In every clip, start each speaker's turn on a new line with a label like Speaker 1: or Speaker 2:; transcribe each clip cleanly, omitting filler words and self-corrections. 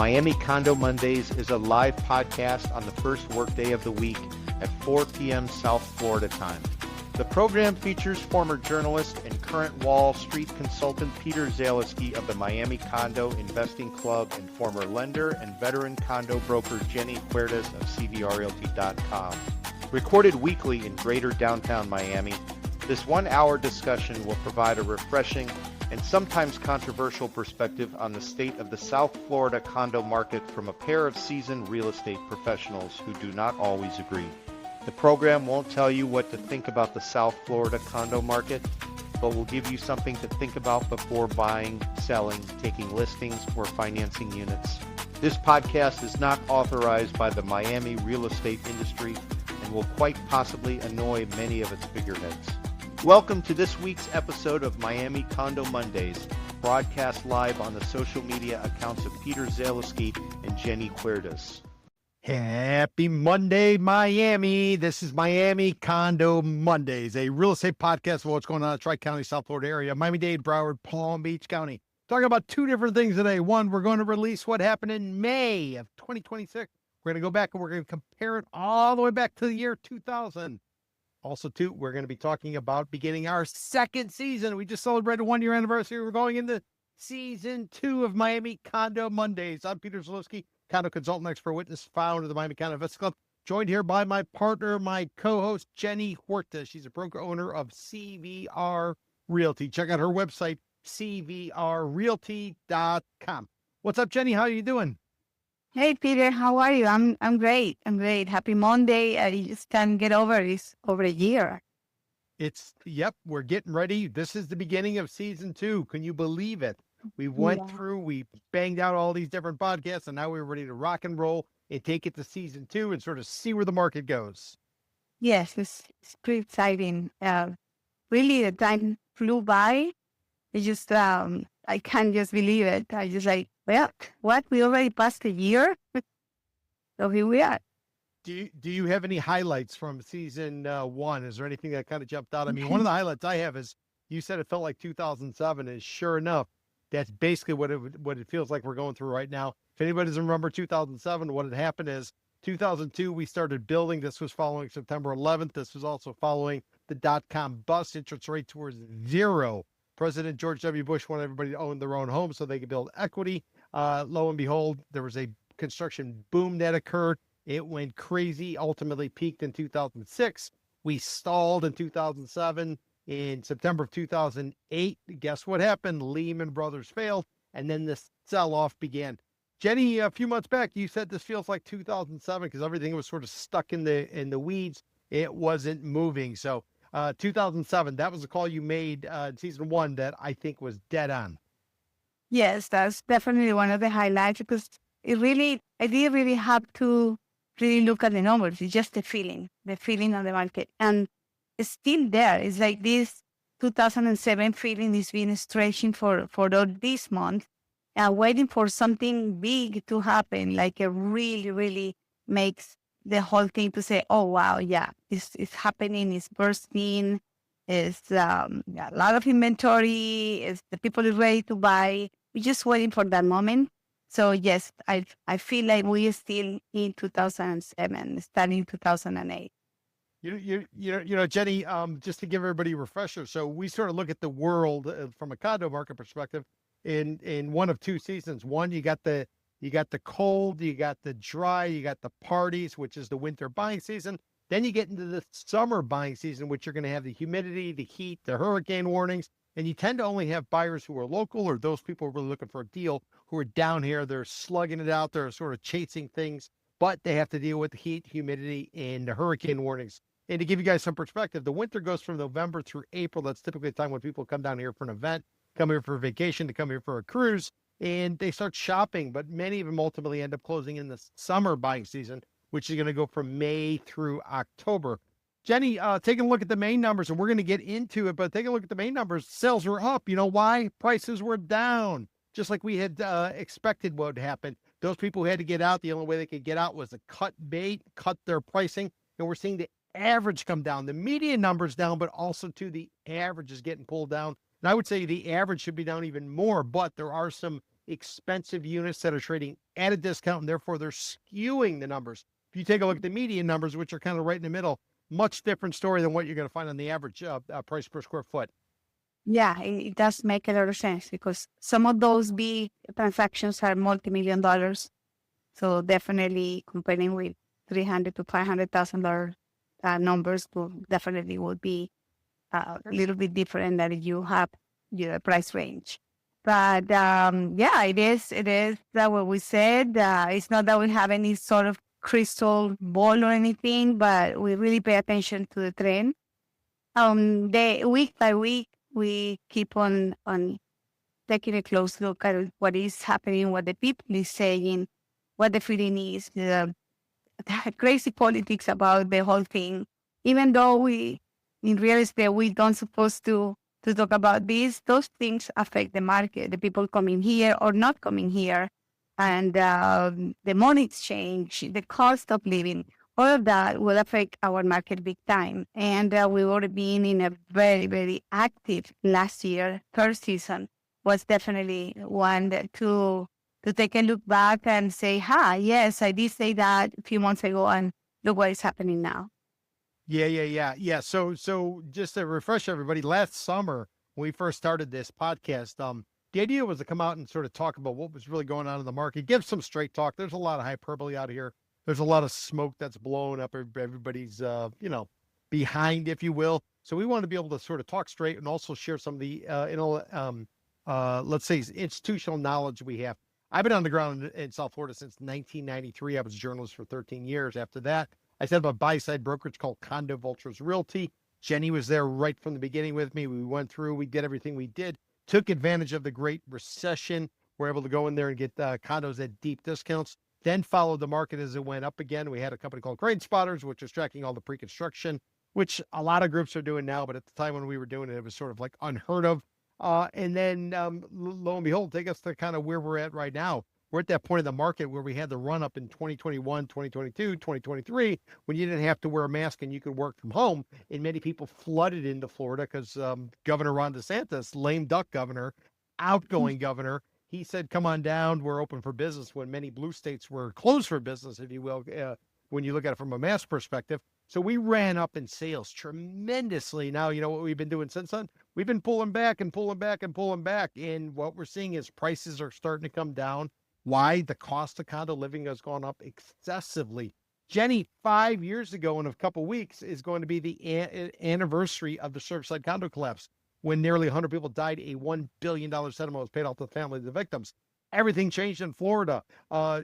Speaker 1: Miami Condo Mondays is a live podcast on the first workday of the week at 4 p.m. South Florida time. The program features former journalist and current Wall Street consultant Peter Zaleski of the Miami Condo Investing Club and former lender and veteran condo broker Jenny Huertas of CVRRealty.com. Recorded weekly in greater downtown Miami, this 1-hour discussion will provide a refreshing and sometimes controversial perspective on the state of the South Florida condo market from a pair of seasoned real estate professionals who do not always agree. The program won't tell you what to think about the South Florida condo market, but will give you something to think about before buying, selling, taking listings, or financing units. This podcast is not authorized by the Miami real estate industry and will quite possibly annoy many of its figureheads. Welcome to this week's episode of Miami Condo Mondays, broadcast live on the social media accounts of Peter Zaleski and Jenny Huertas.
Speaker 2: Happy Monday, Miami. This is Miami Condo Mondays, a real estate podcast of what's going on in the Tri-County, South Florida area, Miami-Dade, Broward, Palm Beach County. Talking about two different things today. One, we're going to release what happened in May of 2026. We're going to go back and we're going to compare it all the way back to the year 2000. Also, too, we're going to be talking about beginning our second season. We just celebrated 1-year anniversary. We're going into season 2 of Miami Condo Mondays. I'm Peter Zaleski, condo consultant, expert witness, founder of the Miami Condo Investing Club, joined here by my partner, my co-host, Jenny Huertas. She's a broker owner of CVR Realty. Check out her website, CVRRealty.com. What's up, Jenny? How are you doing?
Speaker 3: Hey, Peter, how are you? I'm great. I'm great. Happy Monday. I just can't get over it. It's over a year.
Speaker 2: Yep, we're getting ready. This is the beginning of season 2. Can you believe it? We went through, we banged out all these different podcasts, and now we're ready to rock and roll and take it to season 2 and sort of see where the market goes.
Speaker 3: Yes, it's pretty exciting. Really, the time flew by. It's just, I can't just believe it. I just like, well, what? We already passed a year? So here we are.
Speaker 2: Do you have any highlights from season 1? Is there anything that kind of jumped out? I mean, one of the highlights I have is you said it felt like 2007, and sure enough, that's basically what it feels like we're going through right now. If anybody doesn't remember 2007, what had happened is 2002, we started building. This was following September 11th. This was also following the dot-com bust. Interest rates were 0. President George W. Bush wanted everybody to own their own home so they could build equity. Lo and behold, there was a construction boom that occurred. It went crazy, ultimately peaked in 2006. We stalled in 2007. In September of 2008, guess what happened? Lehman Brothers failed, and then the sell-off began. Jenny, a few months back, you said this feels like 2007 because everything was sort of stuck in the weeds. It wasn't moving. So 2007, that was the call you made in season 1 that I think was dead on.
Speaker 3: Yes, that's definitely one of the highlights because I didn't really have to really look at the numbers. It's just the feeling on the market. And it's still there. It's like this 2007 feeling is being stretching for this month and waiting for something big to happen, like it really, really makes the whole thing to say, oh, wow, yeah, it's happening, it's bursting, it's a lot of inventory, it's the people are ready to buy. We're just waiting for that moment. So, yes, I feel like we are still in 2007, starting 2008.
Speaker 2: You know, Jenny, just to give everybody a refresher. So we sort of look at the world from a condo market perspective in one of two seasons. One, you got the cold, you got the dry, you got the parties, which is the winter buying season. Then you get into the summer buying season, which you're going to have the humidity, the heat, the hurricane warnings. And you tend to only have buyers who are local or those people really looking for a deal who are down here. They're slugging it out. They're sort of chasing things, but they have to deal with the heat, humidity, and the hurricane warnings. And to give you guys some perspective, the winter goes from November through April. That's typically the time when people come down here for an event, come here for a vacation, to come here for a cruise, and they start shopping. But many of them ultimately end up closing in the summer buying season, which is going to go from May through October. Jenny, taking a look at the main numbers, and we're going to get into it, but taking a look at the main numbers, sales were up. You know why? Prices were down, just like we had expected would happen. Those people who had to get out, the only way they could get out was to cut bait, cut their pricing, and we're seeing the average come down. The median numbers down, but also too the average is getting pulled down. And I would say the average should be down even more, but there are some expensive units that are trading at a discount, and therefore they're skewing the numbers. If you take a look at the median numbers, which are kind of right in the middle, much different story than what you're going to find on the average price per square foot.
Speaker 3: Yeah, it does make a lot of sense because some of those big transactions are multi-million dollars. So definitely comparing with $300,000 to $500,000 numbers definitely would be a little bit different than if you have your price range. But yeah, it is that what we said. It's not that we have any sort of crystal ball or anything, but we really pay attention to the trend. The week by week, we keep on taking a close look at what is happening, what the people is saying, what the feeling is, the crazy politics about the whole thing. Even though in real estate, we don't supposed to talk about this, those things affect the market, the people coming here or not coming here, and the money exchange, the cost of living, all of that will affect our market big time. And we would have been in a very, very active last year. First season was definitely one to take a look back and say, yes, I did say that a few months ago, and look what is happening now.
Speaker 2: Yeah. So just to refresh everybody, last summer when we first started this podcast, the idea was to come out and sort of talk about what was really going on in the market, give some straight talk. There's a lot of hyperbole out here. There's a lot of smoke that's blowing up everybody's, behind, if you will. So we want to be able to sort of talk straight and also share some of the, let's say, institutional knowledge we have. I've been on the ground in South Florida since 1993. I was a journalist for 13 years. After that, I set up a buy-side brokerage called Condo Vultures Realty. Jenny was there right from the beginning with me. We went through, we did everything we did, took advantage of the Great Recession. We're able to go in there and get condos at deep discounts. Then followed the market as it went up again. We had a company called Grade Spotters, which was tracking all the pre-construction, which a lot of groups are doing now. But at the time when we were doing it, it was sort of like unheard of. And then lo and behold, take us to kind of where we're at right now. We're at that point in the market where we had the run up in 2021, 2022, 2023, when you didn't have to wear a mask and you could work from home. And many people flooded into Florida because Governor Ron DeSantis, lame duck governor, outgoing governor, he said, come on down, we're open for business, when many blue states were closed for business, if you will, when you look at it from a mass perspective. So we ran up in sales tremendously. Now, you know what we've been doing since then? We've been pulling back and pulling back and pulling back. And what we're seeing is prices are starting to come down. Why? The cost of condo living has gone up excessively. Jenny, 5 years ago in a couple of weeks is going to be the anniversary of the Surfside condo collapse, when nearly 100 people died. A $1 billion settlement was paid out to the family of the victims. Everything changed in Florida.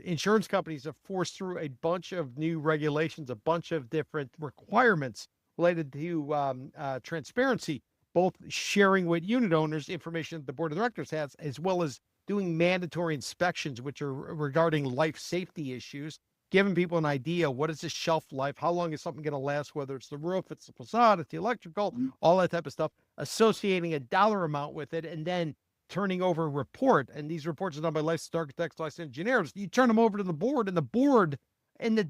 Speaker 2: Insurance companies have forced through a bunch of new regulations, a bunch of different requirements related to transparency, both sharing with unit owners information that the board of directors has, as well as doing mandatory inspections, which are regarding life safety issues, giving people an idea, what is the shelf life? How long is something going to last? Whether it's the roof, it's the facade, it's the electrical, all that type of stuff, associating a dollar amount with it, and then turning over a report. And these reports are done by licensed architects, licensed engineers. You turn them over to the board, and the board,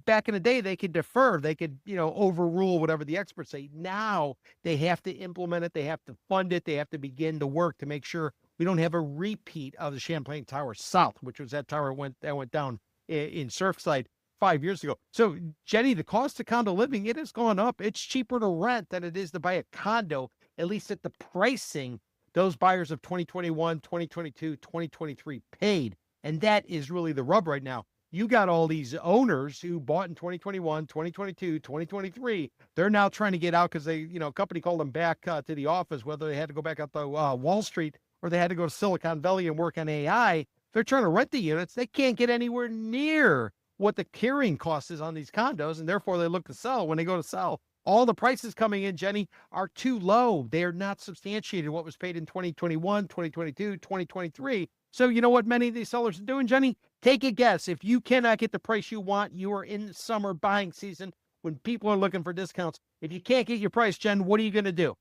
Speaker 2: back in the day, they could defer, they could, overrule whatever the experts say. Now they have to implement it. They have to fund it. They have to begin the work to make sure we don't have a repeat of the Champlain Tower South, which was that tower that went down in Surfside 5 years ago. So, Jenny, the cost of condo living, it has gone up. It's cheaper to rent than it is to buy a condo, at least at the pricing those buyers of 2021, 2022, 2023 paid. And that is really the rub right now. You got all these owners who bought in 2021, 2022, 2023. They're now trying to get out because they, a company called them back to the office, whether they had to go back out to Wall Street or they had to go to Silicon Valley and work on AI. They're trying to rent the units. They can't get anywhere near what the carrying cost is on these condos, and therefore they look to sell. When they go to sell, all the prices coming in, Jenny, are too low. They are not substantiated what was paid in 2021, 2022, 2023. So you know what many of these sellers are doing, Jenny? Take a guess. If you cannot get the price you want, you are in the summer buying season when people are looking for discounts. If you can't get your price, Jen, what are you going to do?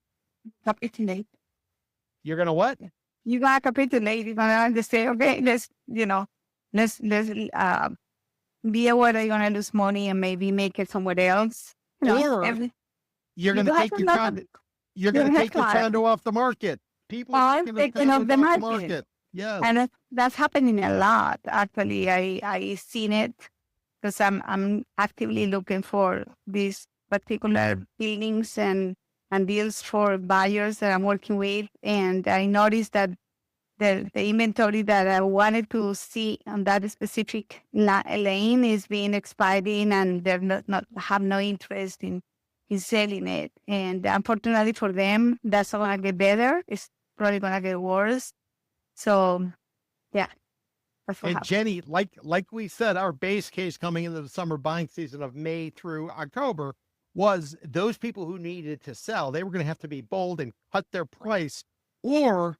Speaker 3: Capitulate.
Speaker 2: You're going to what?
Speaker 3: You got to capitulate. You're going to say, okay, let's be aware that you're going to lose money and maybe make it somewhere else.
Speaker 2: Or you're going to take your condo. You're going to take your condo off the market. People are
Speaker 3: taking off the market.
Speaker 2: Yes.
Speaker 3: And that's happening a lot. Actually, I seen it because I'm actively looking for these particular buildings and deals for buyers that I'm working with. And I noticed that the inventory that I wanted to see on that specific lane is being expiring, and they're not have no interest in selling it. And unfortunately for them, that's not gonna get better. It's probably gonna get worse. So yeah, that's what
Speaker 2: And
Speaker 3: happened.
Speaker 2: Jenny, like we said, our base case coming into the summer buying season of May through October was those people who needed to sell, they were going to have to be bold and cut their price, or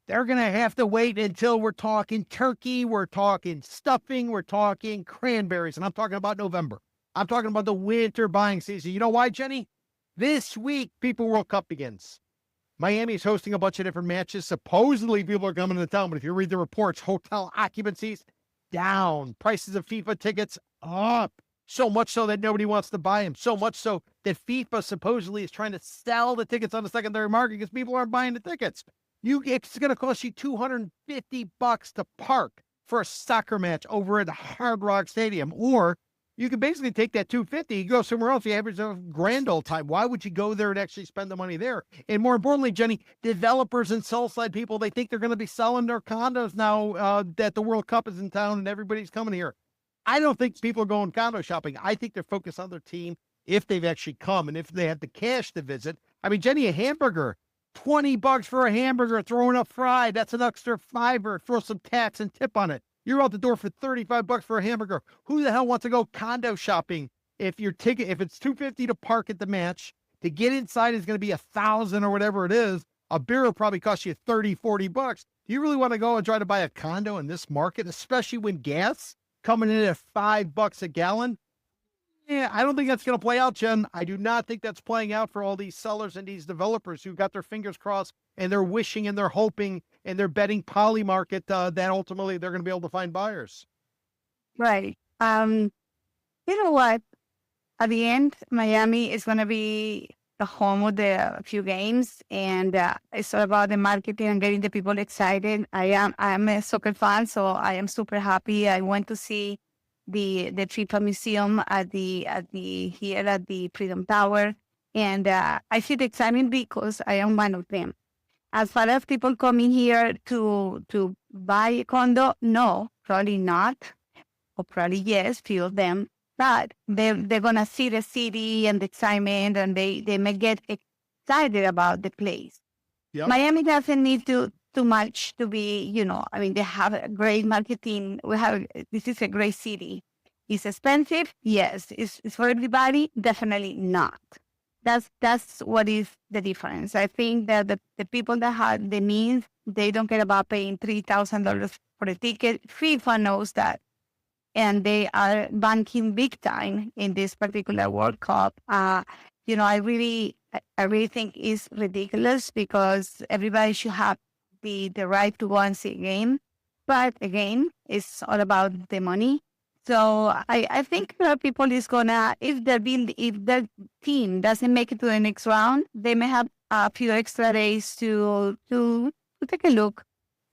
Speaker 2: they're going to have to wait until we're talking turkey, we're talking stuffing, we're talking cranberries, and I'm talking about November. I'm talking about the winter buying season. You know why, Jenny? This week, FIFA World Cup begins. Miami's hosting a bunch of different matches. Supposedly, people are coming to town, but if you read the reports, hotel occupancies down, prices of FIFA tickets up. So much so that nobody wants to buy them. So much so that FIFA supposedly is trying to sell the tickets on the secondary market because people aren't buying the tickets. It's going to cost you $250 to park for a soccer match over at the Hard Rock Stadium, or you can basically take that $250, you go somewhere else, you average a grand old time. Why would you go there and actually spend the money there? And more importantly, Jenny, developers and sell-side people, they think they're going to be selling their condos now that the World Cup is in town and everybody's coming here. I don't think people are going condo shopping. I think they're focused on their team if they've actually come and if they have the cash to visit. I mean, Jenny, a hamburger, $20 for a hamburger, throwing up fried. That's an extra $5. Throw some tax and tip on it. You're out the door for $35 for a hamburger. Who the hell wants to go condo shopping if your ticket, if it's $250 to park at the match, to get inside is going to be $1,000 or whatever it is. A beer will probably cost you $30-40. Do you really want to go and try to buy a condo in this market, especially when gas coming in at $5 a gallon? Yeah, I don't think that's going to play out, Jen. I do not think that's playing out for all these sellers and these developers who got their fingers crossed and they're wishing and they're hoping and they're betting poly market that ultimately they're going to be able to find buyers.
Speaker 3: Right. You know what? At the end, Miami is going to be the home of the few games, and it's all about the marketing and getting the people excited. I'm a soccer fan, so I am super happy. I went to see the FIFA Museum at the Freedom Tower, and I feel excited because I am one of them. As far as people coming here to buy a condo, no, probably not, or probably yes, few of them. But they're gonna see the city and the excitement, and they may get excited about the place.
Speaker 2: Yep.
Speaker 3: Miami doesn't need too much to be, I mean, they have a great marketing. This is a great city. It's expensive, yes. It's for everybody, definitely not. That's what is the difference. I think that the people that have the means, they don't care about paying $3,000 for a ticket. FIFA knows that. And they are banking big time in this particular World Cup. I really think it's ridiculous because everybody should have the right to go and see a game. But again, it's all about the money. So I think people is gonna, if their team doesn't make it to the next round, they may have a few extra days to take a look.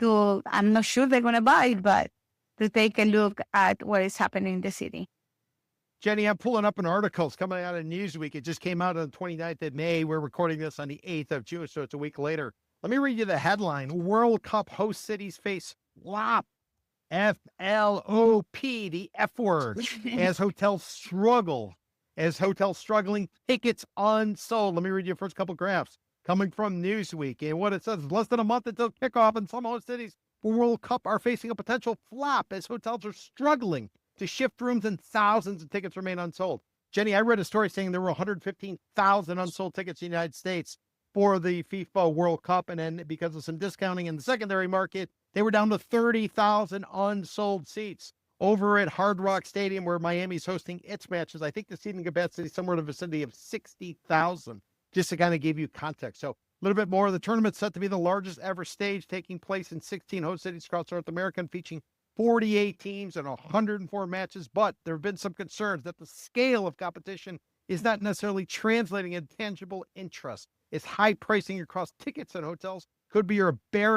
Speaker 3: I'm not sure they're gonna buy it, but to take a look at what is happening in the city.
Speaker 2: Jenny, I'm pulling up an article. It's coming out of Newsweek. It just came out on the 29th of May. We're recording this on the 8th of June, so it's a week later. Let me read you the headline. World Cup host cities face flop. F-L-O-P, the F word, as hotels struggle. As hotels struggling, tickets unsold. Let me read you the first couple graphs coming from Newsweek. And what it says is less than a month until kickoff, and some host cities for World Cup are facing a potential flop as hotels are struggling to shift rooms and thousands of tickets remain unsold. Jenny, I read a story saying there were 115,000 unsold tickets in the United States for the FIFA World Cup. And then because of some discounting in the secondary market, they were down to 30,000 unsold seats over at Hard Rock Stadium where Miami's hosting its matches. I think the seating capacity is somewhere in the vicinity of 60,000, just to kind of give you context. So a little bit more. The tournament's set to be the largest ever stage, taking place in 16 host cities across North America and featuring 48 teams and 104 matches. But there have been some concerns that the scale of competition is not necessarily translating into tangible interest. It's high pricing across tickets and hotels could be your barrier